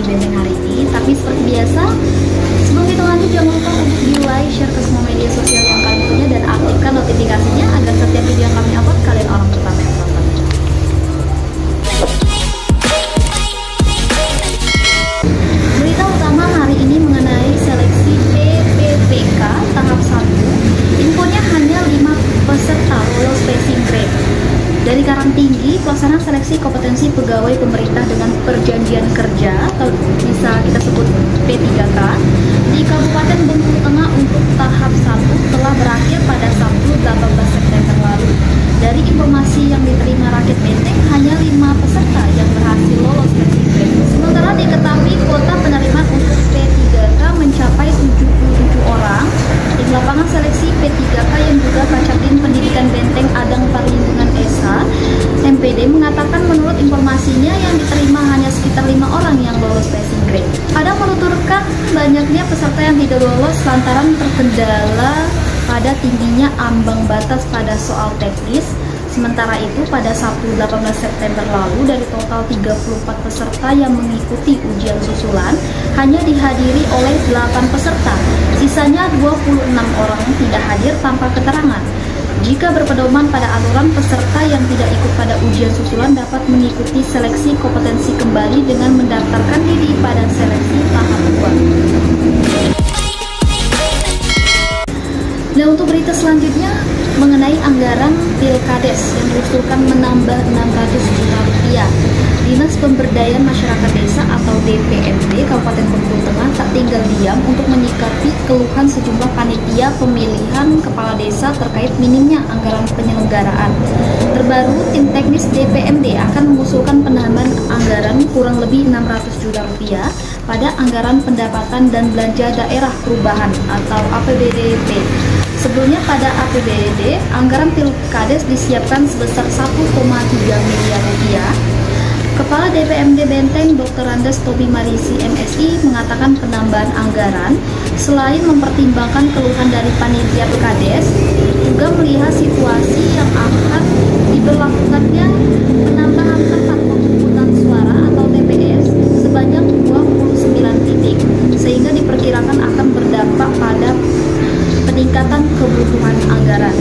di Benteng hari ini. Tapi seperti biasa, sebelum kita lanjut jangan lupa untuk di like, share ke semua media sosial yang kalian punya dan aktifkan notifikasinya agar setiap video yang kami upload kalian orang pertama yang tonton. Berita utama hari ini mengenai seleksi PPPK tahap 1. Infonya hanya 5 peserta lolos passing grade. Dari Karangtinggi, pelaksanaan seleksi kompetensi pegawai pemerintah dengan perjanjian kerja atau bisa kita sebut P3K di Kabupaten Bengkulu Tengah untuk tahap 1 telah berakhir pada Sabtu 18 September lalu. Dari informasi yang diterima Rakit Benteng, hanya 5 peserta yang berhasil lolos passing grade. Sementara diketahui kuota penerimaan untuk P3K mencapai 77 orang. Di lapangan seleksi P3K yang juga Kacabdin Pendidikan Benteng Adang Perlindungan Esa MPD mengatakan menurut informasinya yang diterima hanya sekitar 5 orang yang lolos passing grade. Adang menuturkan banyaknya peserta yang tidak lolos lantaran terkendala pada tingginya ambang batas pada soal teknis. Sementara itu pada Sabtu 18 September lalu dari total 34 peserta yang mengikuti ujian susulan hanya dihadiri oleh 8 peserta. Sisanya 26 orang tidak hadir tanpa keterangan. Jika berpedoman pada aturan, peserta yang tidak ikut pada ujian susulan dapat mengikuti seleksi kompetensi kembali dengan mendaftarkan diri pada seleksi tahap 2. Nah, untuk berita selanjutnya mengenai anggaran Pilkades yang diusulkan menambah 600 juta rupiah. Dinas Pemberdayaan Masyarakat Desa atau DPMD Kabupaten Bengkulu Tengah tak tinggal diam untuk menyikapi keluhan sejumlah panitia pemilihan kepala desa terkait minimnya anggaran penyelenggaraan. Terbaru, tim teknis DPMD akan mengusulkan penambahan anggaran kurang lebih 600 juta rupiah pada anggaran pendapatan dan belanja daerah perubahan atau APBDP. Sebelumnya pada APBD, anggaran Pilkades disiapkan sebesar 1,3 miliar rupiah. Kepala DPMD Benteng Dr. Andes Tobi Marisi MSI mengatakan penambahan anggaran selain mempertimbangkan keluhan dari panitia Pilkades, juga melihat situasi yang akan diberlakukannya penambahan tempat pemungutan suara atau TPS sebanyak 29 titik, sehingga diperkirakan akan berdampak pada peningkatan kebutuhan anggaran.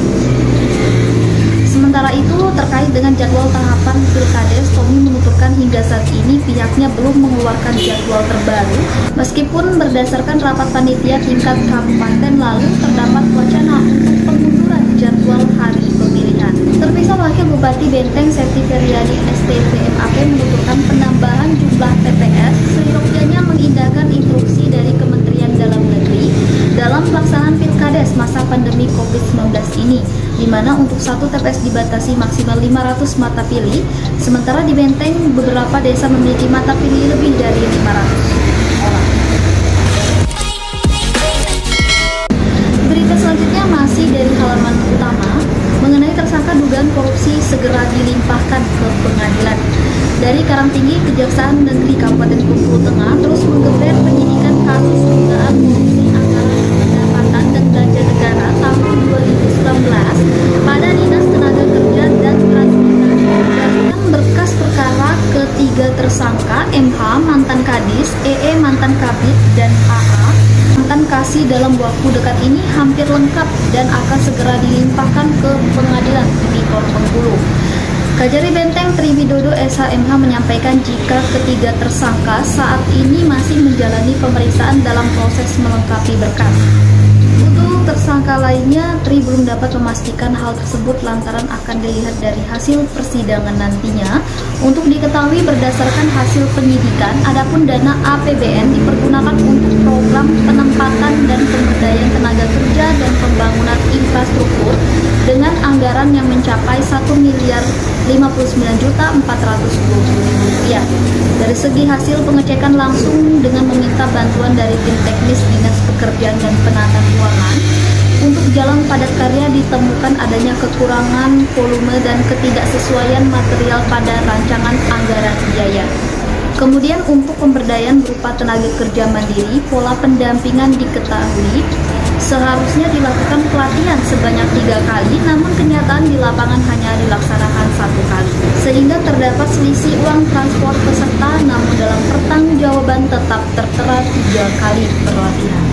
Sementara itu, terkait dengan jadwal tahapan Pilkades, Tommy menuturkan hingga saat ini pihaknya belum mengeluarkan jadwal terbaru, meskipun berdasarkan rapat panitia tingkat kabupaten lalu terdapat wacana untuk pengunduran jadwal hari pemilihan. Terpisah, Wakil Bupati Benteng Septi Feryadi STPMAP menuturkan penambahan jumlah TPS seyogyanya mengindahkan instruksi dari Kementerian Dalam Negeri dalam pelaksanaan Pilkades masa pandemi COVID-19 ini, di mana untuk satu TPS dibatasi maksimal 500 mata pilih, sementara di Benteng beberapa desa memiliki mata pilih lebih dari 500 orang. Berita selanjutnya masih dari halaman utama mengenai tersangka dugaan korupsi segera dilimpahkan ke pengadilan. Dari Karangtinggi, Kejaksaan Negeri Kabupaten Bengkulu Tengah terus menggeber penyidikan kasus dugaan korupsi anggaran pendapatan dan belanja negara tahun 2019 pada Dinas Tenaga Kerja dan Transmigrasi. Berdasarkan berkas perkara ketiga tersangka MH mantan Kadis, EE mantan Kabid, dan AA mantan Kasih dalam waktu dekat ini hampir lengkap dan akan segera dilimpahkan ke pengadilan Tipikor Bengkulu. Kajari Benteng Triwidodo SHMH menyampaikan jika ketiga tersangka saat ini masih menjalani pemeriksaan dalam proses melengkapi berkas. Untuk tersangka lainnya, Tri belum dapat memastikan hal tersebut lantaran akan dilihat dari hasil persidangan nantinya. Untuk diketahui berdasarkan hasil penyidikan, adapun dana APBN dipergunakan untuk program penempatan dan pemberdayaan tenaga kerja dan pembangunan infrastruktur dengan anggaran yang mencapai 1.059.410.000 rupiah. Dari segi hasil pengecekan langsung dengan meminta bantuan dari tim teknis Dinas Pekerjaan dan Penataan Keuangan, untuk jalan padat karya ditemukan adanya kekurangan volume dan ketidaksesuaian material pada rancangan anggaran biaya. Kemudian untuk pemberdayaan berupa tenaga kerja mandiri, pola pendampingan diketahui Seharusnya dilakukan pelatihan sebanyak 3 kali, namun kenyataan di lapangan hanya dilaksanakan 1 kali. Sehingga terdapat selisih uang transport peserta, namun dalam pertanggungjawaban tetap tertera 3 kali pelatihan.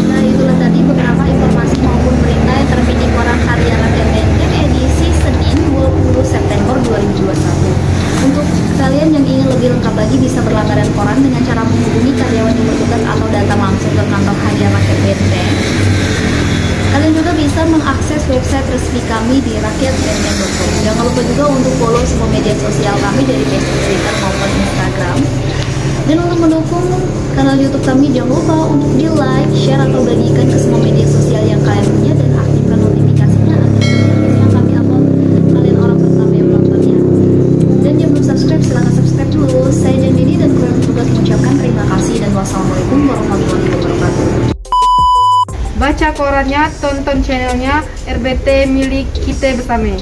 Nah, itulah tadi beberapa informasi maupun berita yang terpilih koran harian Rakyat Benteng edisi Senin 20 September 2021. Untuk kalian yang ingin lebih lengkap lagi bisa berlangganan koran dengan cara menghubungi karyawan yang bertugas atau datang langsung ke kantor Harian Rakyat Benteng. Kalian juga bisa mengakses website resmi kami di rakyatbenteng.com. Jangan lupa juga untuk follow semua media sosial kami dari Facebook, Twitter maupun Instagram. Dan untuk mendukung kanal YouTube kami, jangan lupa untuk di like, share atau bagikan ke semua media sosial yang kalian punya dan aktifkan notifikasinya agar setiap yang kami upload kalian orang pertama yang menontonnya. Dan yang belum subscribe silahkan subscribe dulu. Saya Jan Dini dan kru yang bertugas mengucapkan terima kasih dan wassalamualaikum warahmatullahi wabarakatuh. Baca korannya, tonton channelnya RBT milik kita bersama.